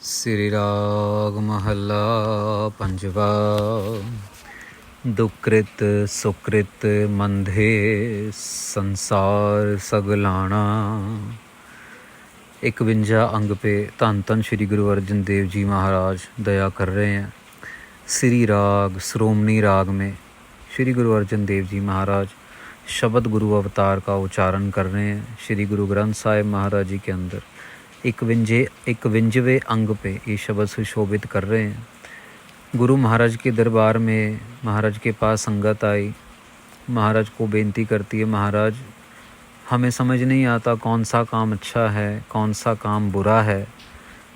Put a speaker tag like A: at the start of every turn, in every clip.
A: श्री राग महला पंजवा। दुकृत सुकृत मंधे संसार सगलाना। 51 अंग पे धन धन श्री गुरु अर्जन देव जी महाराज दया कर रहे हैं। श्री राग श्रोमणी राग में श्री गुरु अर्जन देव जी महाराज शब्द गुरु अवतार का उच्चारण कर रहे हैं। श्री गुरु ग्रंथ साहिब महाराज जी के अंदर 51वें अंग पे ये शब्द सुशोभित कर रहे हैं। गुरु महाराज के दरबार में महाराज के पास संगत आई, महाराज को बेनती करती है, महाराज हमें समझ नहीं आता कौन सा काम अच्छा है कौन सा काम बुरा है।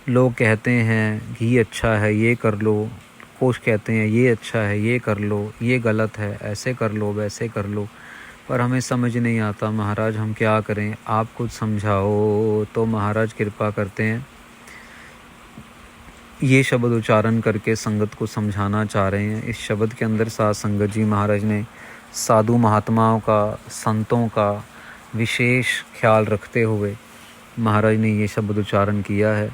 A: लोग कहते हैं घी अच्छा है ये कर लो, कुछ कहते हैं ये अच्छा है ये कर लो, ये गलत है ऐसे कर लो वैसे कर लो, पर हमें समझ नहीं आता महाराज हम क्या करें, आप कुछ समझाओ। तो महाराज कृपा करते हैं, ये शब्द उच्चारण करके संगत को समझाना चाह रहे हैं। इस शब्द के अंदर साथ संगत जी महाराज ने साधु महात्माओं का संतों का विशेष ख्याल रखते हुए महाराज ने ये शब्द उच्चारण किया है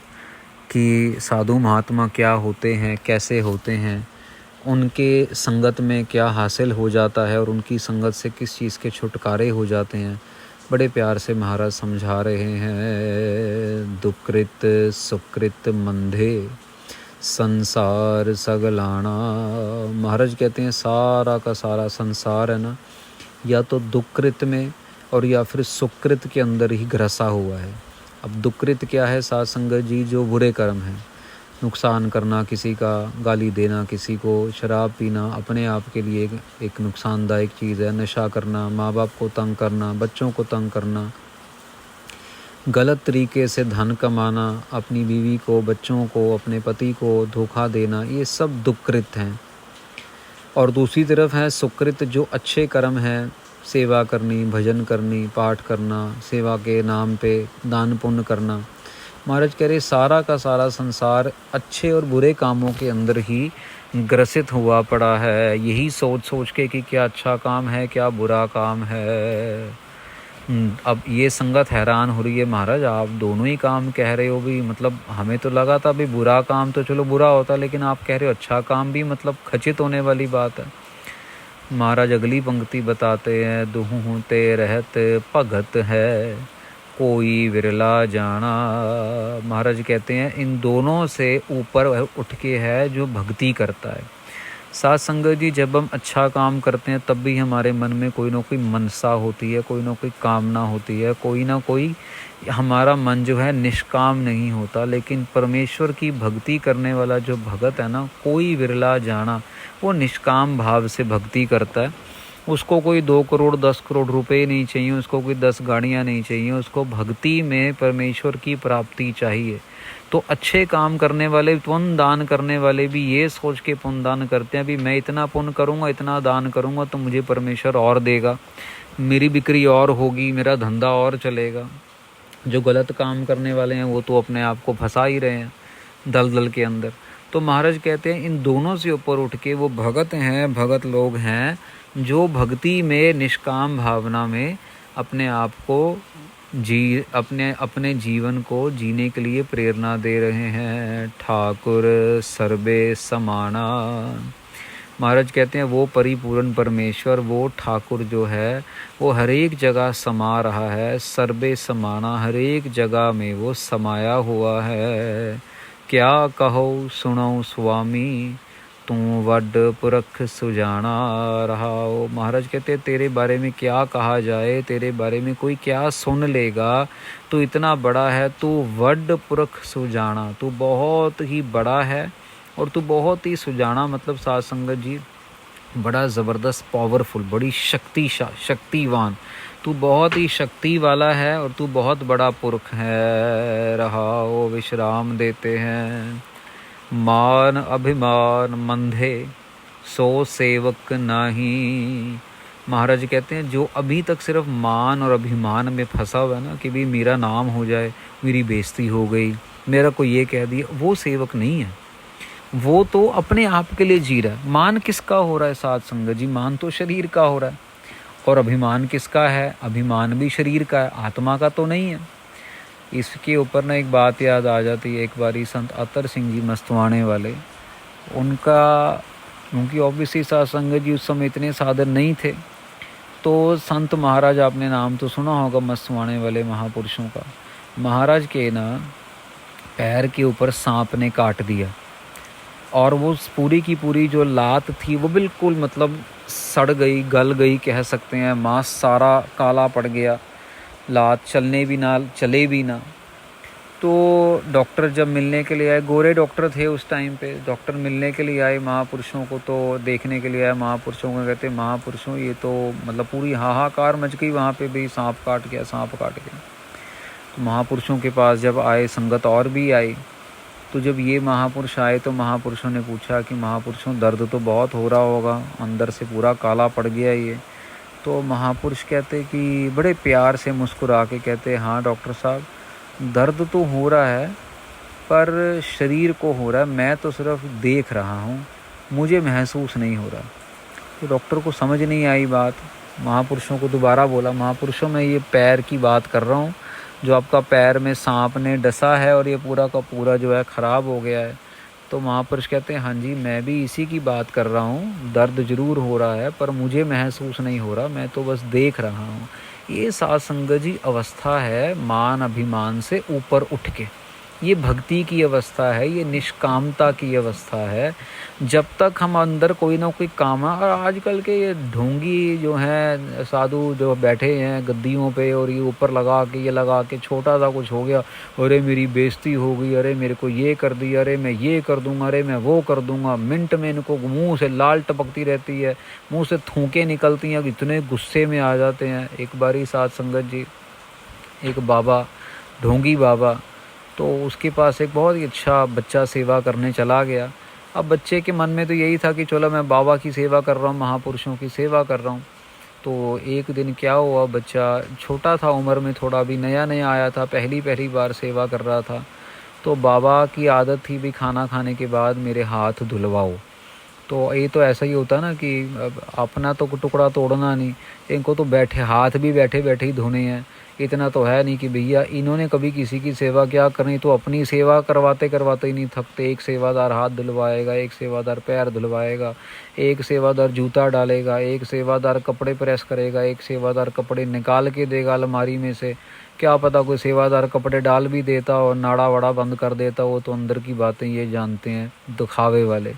A: कि साधु महात्मा क्या होते हैं, कैसे होते हैं, उनके संगत में क्या हासिल हो जाता है और उनकी संगत से किस चीज़ के छुटकारे हो जाते हैं। बड़े प्यार से महाराज समझा रहे हैं। दुकृत सुकृत मंधे संसार सगलाना। महाराज कहते हैं सारा का सारा संसार है ना, या तो दुकृत में और या फिर सुकृत के अंदर ही ग्रसा हुआ है। अब दुकृत क्या है साध संगत जी? जो बुरे कर्म हैं, नुकसान करना किसी का, गाली देना किसी को, शराब पीना अपने आप के लिए एक नुकसानदायक चीज़ है, नशा करना, माँ बाप को तंग करना, बच्चों को तंग करना, गलत तरीके से धन कमाना, अपनी बीवी को, बच्चों को, अपने पति को धोखा देना, ये सब दुकृत हैं। और दूसरी तरफ है सुकृत, जो अच्छे कर्म हैं, सेवा करनी, भजन करनी, पाठ करना, सेवा के नाम पे दान पुण्य करना। महाराज कह रहे सारा का सारा संसार अच्छे और बुरे कामों के अंदर ही ग्रसित हुआ पड़ा है। यही सोच सोच के कि क्या अच्छा काम है क्या बुरा काम है। अब ये संगत हैरान हो रही है, महाराज आप दोनों ही काम कह रहे हो भी, मतलब हमें तो लगा था भी बुरा काम तो चलो बुरा होता, लेकिन आप कह रहे हो अच्छा काम भी, मतलब खचित होने वाली बात है। महाराज अगली पंक्ति बताते हैं, दुहु ते रहत भगत है कोई विरला जाना। महाराज कहते हैं इन दोनों से ऊपर उठ के है जो भक्ति करता है। साथ संगत जी जब हम अच्छा काम करते हैं तब भी हमारे मन में कोई ना कोई मनसा होती है, कोई ना कोई कामना होती है, कोई ना कोई हमारा मन जो है निष्काम नहीं होता। लेकिन परमेश्वर की भक्ति करने वाला जो भगत है ना, कोई विरला जाना, वो निष्काम भाव से भक्ति करता है। उसको कोई 2 करोड़ 10 करोड़ रुपए नहीं चाहिए, उसको कोई 10 गाड़ियाँ नहीं चाहिए, उसको भक्ति में परमेश्वर की प्राप्ति चाहिए। तो अच्छे काम करने वाले, पुण्य दान करने वाले भी ये सोच के पुण्य दान करते हैं भी मैं इतना पुण्य करूँगा, इतना दान करूँगा तो मुझे परमेश्वर और देगा, मेरी बिक्री और होगी, मेरा धंधा और चलेगा। जो गलत काम करने वाले हैं वो तो अपने आप को फंसा ही रहे हैं दलदल के अंदर। तो महाराज कहते हैं इन दोनों से ऊपर उठ के वो भगत हैं, भगत लोग हैं जो भक्ति में निष्काम भावना में अपने आप को अपने जीवन को जीने के लिए प्रेरणा दे रहे हैं। ठाकुर सर्वे समाना। महाराज कहते हैं वो परिपूर्ण परमेश्वर, वो ठाकुर जो है वो हर एक जगह समा रहा है। सर्वे समाना, हर एक जगह में वो समाया हुआ है। क्या कहो सुनो स्वामी तू वड पुरख सुजाना रहाओ। महाराज कहते तेरे बारे में क्या कहा जाए, तेरे बारे में कोई क्या सुन लेगा, तू इतना बड़ा है, तू वड पुरख सुजाना, तू बहुत ही बड़ा है और तू बहुत ही सुजाना, मतलब साध संगत जी बड़ा ज़बरदस्त पावरफुल, बड़ी शक्तिवान, तू बहुत ही शक्ति वाला है और तू बहुत बड़ा पुरख है। रहाओ विश्राम देते हैं। मान अभिमान मंधे सो सेवक नहीं। महाराज कहते हैं जो अभी तक सिर्फ मान और अभिमान में फंसा हुआ है ना, कि भी मेरा नाम हो जाए, मेरी बेइज्जती हो गई, मेरा कोई ये कह दिया, वो सेवक नहीं है। वो तो अपने आप के लिए जी रहा है। मान किसका हो रहा है साध संगत जी? मान तो शरीर का हो रहा है। और अभिमान किसका है? अभिमान भी शरीर का है, आत्मा का तो नहीं है। इसके ऊपर ना एक बात याद आ जाती है। एक बारी संत अतर सिंह जी मस्तवाणे वाले, उनकी ऑब्वियसली साध संगत जी उस समय इतने साधन नहीं थे। तो संत महाराज, आपने नाम तो सुना होगा मस्तवाणे वाले महापुरुषों का। महाराज के ना पैर के ऊपर सांप ने काट दिया, और वो पूरी की पूरी जो लात थी वो बिल्कुल मतलब सड़ गई, गल गई कह सकते हैं। मांस सारा काला पड़ गया, लात चले भी ना। तो डॉक्टर जब मिलने के लिए आए, गोरे डॉक्टर थे उस टाइम पे, डॉक्टर मिलने के लिए आए महापुरुषों को, तो देखने के लिए आए महापुरुषों को। कहते महापुरुषों ये तो मतलब पूरी हाहाकार मच गई वहाँ पे भी, सांप काट गया, सांप काट गया। तो महापुरुषों के पास जब आए, संगत और भी आई, तो जब ये महापुरुष आए तो महापुरुषों ने पूछा कि महापुरुषों दर्द तो बहुत हो रहा होगा, अंदर से पूरा काला पड़ गया ये। तो महापुरुष कहते कि बड़े प्यार से मुस्कुरा के कहते, हाँ डॉक्टर साहब दर्द तो हो रहा है, पर शरीर को हो रहा है, मैं तो सिर्फ देख रहा हूँ, मुझे महसूस नहीं हो रहा। तो डॉक्टर को समझ नहीं आई बात। महापुरुषों को दोबारा बोला, महापुरुषों मैं ये पैर की बात कर रहा हूँ, जो आपका पैर में सांप ने डसा है और ये पूरा का पूरा जो है ख़राब हो गया है। तो महापुरुष कहते हैं हाँ जी मैं भी इसी की बात कर रहा हूँ, दर्द ज़रूर हो रहा है पर मुझे महसूस नहीं हो रहा, मैं तो बस देख रहा हूँ। ये साध संगत जी अवस्था है मान अभिमान से ऊपर उठ के, ये भक्ति की अवस्था है, ये निष्कामता की अवस्था है। जब तक हम अंदर कोई ना कोई काम, और आजकल के ये ढोंगी जो हैं साधु जो बैठे हैं गद्दियों पे, और ये ऊपर लगा के, ये लगा के छोटा सा कुछ हो गया, अरे मेरी बेइज्जती हो गई, अरे मेरे को ये कर दिया, अरे मैं ये कर दूंगा, अरे मैं वो कर दूंगा। मिनट में इनको मुंह से लाल टपकती रहती है, मुंह से थूकें निकलती हैं, इतने गुस्से में आ जाते हैं। एक बारी साध संगत जी, एक बाबा, ढोंगी बाबा, तो उसके पास एक बहुत ही अच्छा बच्चा सेवा करने चला गया। अब बच्चे के मन में तो यही था कि चलो मैं बाबा की सेवा कर रहा हूँ, महापुरुषों की सेवा कर रहा हूँ। तो एक दिन क्या हुआ, बच्चा छोटा था उम्र में, थोड़ा अभी नया नया आया था, पहली बार सेवा कर रहा था। तो बाबा की आदत थी भी खाना खाने के बाद मेरे हाथ धुलवाओ। तो ये तो ऐसा ही होता ना कि अपना तो टुकड़ा तोड़ना नहीं, इनको तो हाथ भी बैठे बैठे ही धोने हैं। इतना तो है नहीं कि भैया इन्होंने कभी किसी की सेवा क्या करनी, तो अपनी सेवा करवाते करवाते ही नहीं थकते। एक सेवादार हाथ धुलवाएगा, एक सेवादार पैर धुलवाएगा, एक सेवादार जूता डालेगा, एक सेवादार कपड़े प्रेस करेगा, एक सेवादार कपड़े निकाल के देगा अलमारी में से। क्या पता कोई सेवादार कपड़े डाल भी देता और नाड़ा वाड़ा बंद कर देता, वो तो अंदर की बातें ये जानते हैं दिखावे वाले।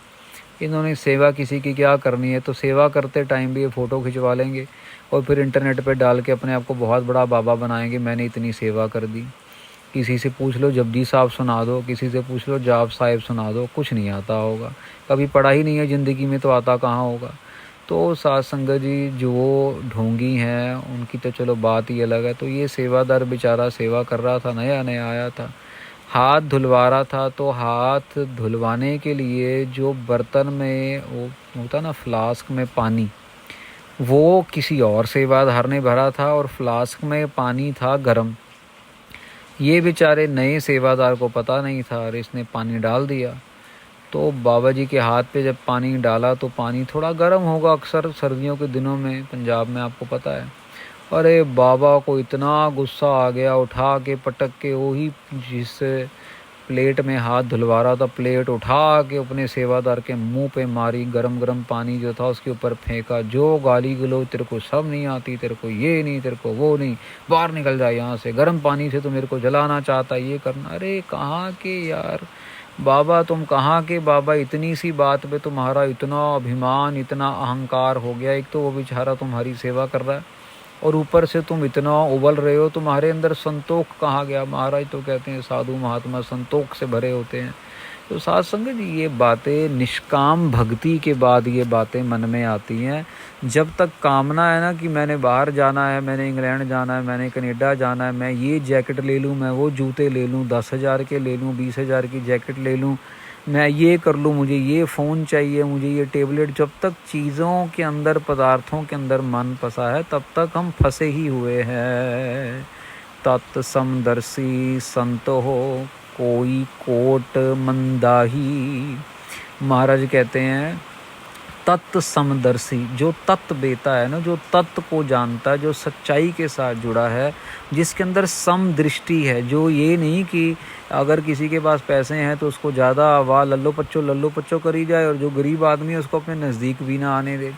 A: इन्होंने सेवा किसी की क्या करनी है, तो सेवा करते टाइम भी ये फ़ोटो खिंचवा लेंगे और फिर इंटरनेट पे डाल के अपने आप को बहुत बड़ा बाबा बनाएंगे, मैंने इतनी सेवा कर दी। किसी से पूछ लो जपजी साहब सुना दो, किसी से पूछ लो जाप साहिब सुना दो, कुछ नहीं आता होगा, कभी पढ़ा ही नहीं है ज़िंदगी में, तो आता कहाँ होगा। तो साध संगत जी जो ढोंगी हैं उनकी तो चलो बात ही अलग है। तो ये सेवादार बेचारा सेवा कर रहा था, नया नया आया था, हाथ धुलवा रहा था। तो हाथ धुलवाने के लिए जो बर्तन में वो होता ना फ्लास्क में पानी, वो किसी और सेवादार ने भरा था और फ्लास्क में पानी था गरम। ये बेचारे नए सेवादार को पता नहीं था और इसने पानी डाल दिया। तो बाबा जी के हाथ पे जब पानी डाला तो पानी थोड़ा गर्म होगा, अक्सर सर्दियों के दिनों में पंजाब में आपको पता है। अरे बाबा को इतना गुस्सा आ गया, उठा के पटक के वही जिस प्लेट में हाथ धुलवा रहा था, प्लेट उठा के अपने सेवादार के मुंह पे मारी, गरम गरम पानी जो था उसके ऊपर फेंका। जो गाली गलौज, तेरे को सब नहीं आती, तेरे को ये नहीं, तेरे को वो नहीं, बाहर निकल जाए यहाँ से, गर्म पानी से तो मेरे को जलाना चाहता, ये करना। अरे कहाँ के यार बाबा, तुम कहाँ के बाबा, इतनी सी बात पे तुम्हारा इतना अभिमान, इतना अहंकार हो गया। एक तो वो बेचारा तुम्हारी सेवा कर रहा है और ऊपर से तुम इतना उबल रहे हो, तुम्हारे अंदर संतोख कहाँ गया। महाराज तो कहते हैं साधु महात्मा संतोख से भरे होते हैं। तो साध संगत जी ये बातें निष्काम भक्ति के बाद ये बातें मन में आती हैं। जब तक कामना है ना कि मैंने बाहर जाना है, मैंने इंग्लैंड जाना है, मैंने कनाडा जाना है, मैं ये जैकेट ले लूँ, मैं वो जूते ले लूँ, 10,000 के ले लूँ, 20,000 की जैकेट ले लूँ, मैं ये कर लूँ, मुझे ये फ़ोन चाहिए, मुझे ये टेबलेट, जब तक चीज़ों के अंदर, पदार्थों के अंदर मन फंसा है तब तक हम फंसे ही हुए हैं। तत्समदर्शी संत हो कोई कोट मंदाही। महाराज कहते हैं तत्व समदर्शी, जो तत्व बेता है ना, जो तत्व को जानता है, जो सच्चाई के साथ जुड़ा है, जिसके अंदर समदृष्टि है, जो ये नहीं कि अगर किसी के पास पैसे हैं तो उसको ज़्यादा वाह लल्लो पच्चो करी जाए और जो गरीब आदमी है उसको अपने नज़दीक भी ना आने दे।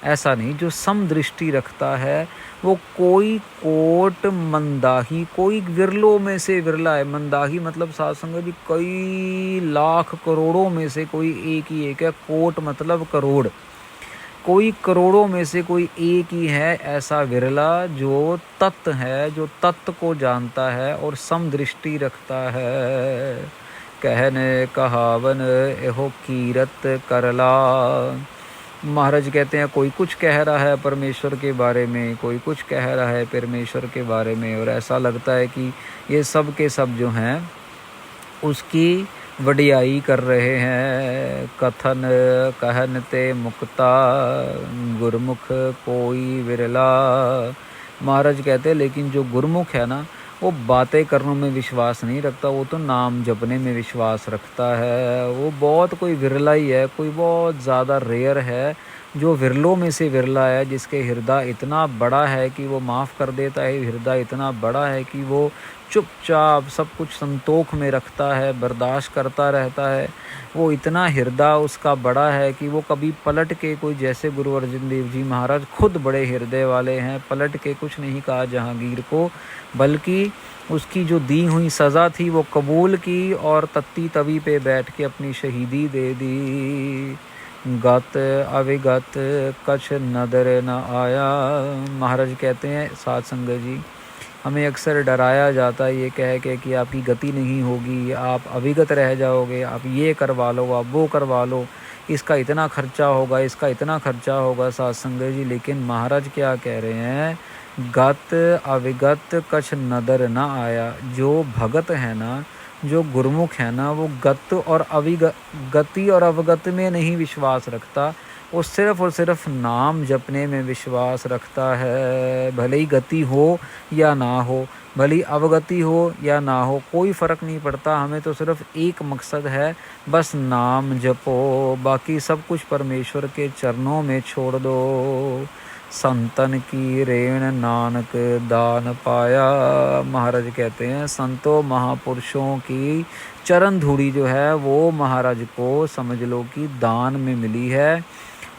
A: ऐसा नहीं, जो समदृष्टि रखता है वो कोई कोट मंदाही, कोई विरलों में से विरला है। मंदाही मतलब साध संगत जी कई लाख करोड़ों में से कोई एक ही एक है। कोट मतलब करोड़, कोई करोड़ों में से कोई एक ही है ऐसा विरला जो तत्व है, जो तत्व को जानता है और समदृष्टि रखता है। कहने कहावन एहो कीरत करला। महाराज कहते हैं कोई कुछ कह रहा है परमेश्वर के बारे में, कोई कुछ कह रहा है परमेश्वर के बारे में, और ऐसा लगता है कि ये सब के सब जो हैं उसकी वडियाई कर रहे हैं। कथन कहनते मुक्ता गुरमुख कोई विरला। महाराज कहते हैं लेकिन जो गुरमुख है ना वो बातें करने में विश्वास नहीं रखता, वो तो नाम जपने में विश्वास रखता है। वो बहुत कोई विरला ही है, कोई बहुत ज़्यादा रेयर है, जो विरलों में से विरला है, जिसके हृदय इतना बड़ा है कि वो माफ़ कर देता है, हृदय इतना बड़ा है कि वो चुपचाप सब कुछ संतोख में रखता है, बर्दाश्त करता रहता है। वो इतना हृदय उसका बड़ा है कि वो कभी पलट के कोई, जैसे गुरु अर्जन देव जी महाराज खुद बड़े हृदय वाले हैं, पलट के कुछ नहीं कहा जहांगीर को, बल्कि उसकी जो दी हुई सज़ा थी वो कबूल की और तत्ती तवी पे बैठ के अपनी शहीदी दे दी। गत अविगत कछ नदर न आया। महाराज कहते हैं साध संगत जी हमें अक्सर डराया जाता है ये कह के कि आपकी गति नहीं होगी, आप अविगत रह जाओगे, आप ये करवा लो, आप वो करवा लो, इसका इतना खर्चा होगा, इसका इतना खर्चा होगा साध संगत जी। लेकिन महाराज क्या कह रहे हैं, गत अविगत कछ नदर ना आया। जो भगत है ना, जो गुरमुख है ना, वो गत और गति और अवगत में नहीं विश्वास रखता, वो सिर्फ और सिर्फ नाम जपने में विश्वास रखता है। भले ही गति हो या ना हो, भले ही अवगति हो या ना हो, कोई फ़र्क नहीं पड़ता। हमें तो सिर्फ एक मकसद है, बस नाम जपो, बाकी सब कुछ परमेश्वर के चरणों में छोड़ दो। संतन की रेण नानक दान पाया। महाराज कहते हैं संतों महापुरुषों की चरण धूड़ी जो है वो महाराज को समझ लो कि दान में मिली है,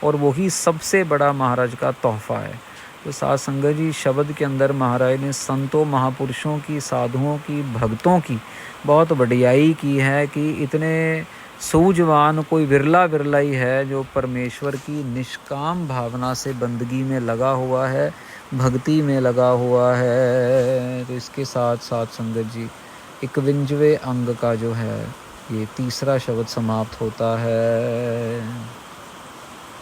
A: और वही सबसे बड़ा महाराज का तोहफा है। तो साध संगत जी शब्द के अंदर महाराज ने संतों महापुरुषों की, साधुओं की, भक्तों की बहुत बढ़ियाई की है कि इतने सूझवान कोई विरला विरला ही है जो परमेश्वर की निष्काम भावना से बंदगी में लगा हुआ है, भक्ति में लगा हुआ है। तो इसके साथ साथ संगत जी 51वें अंग का जो है ये तीसरा शब्द समाप्त होता है।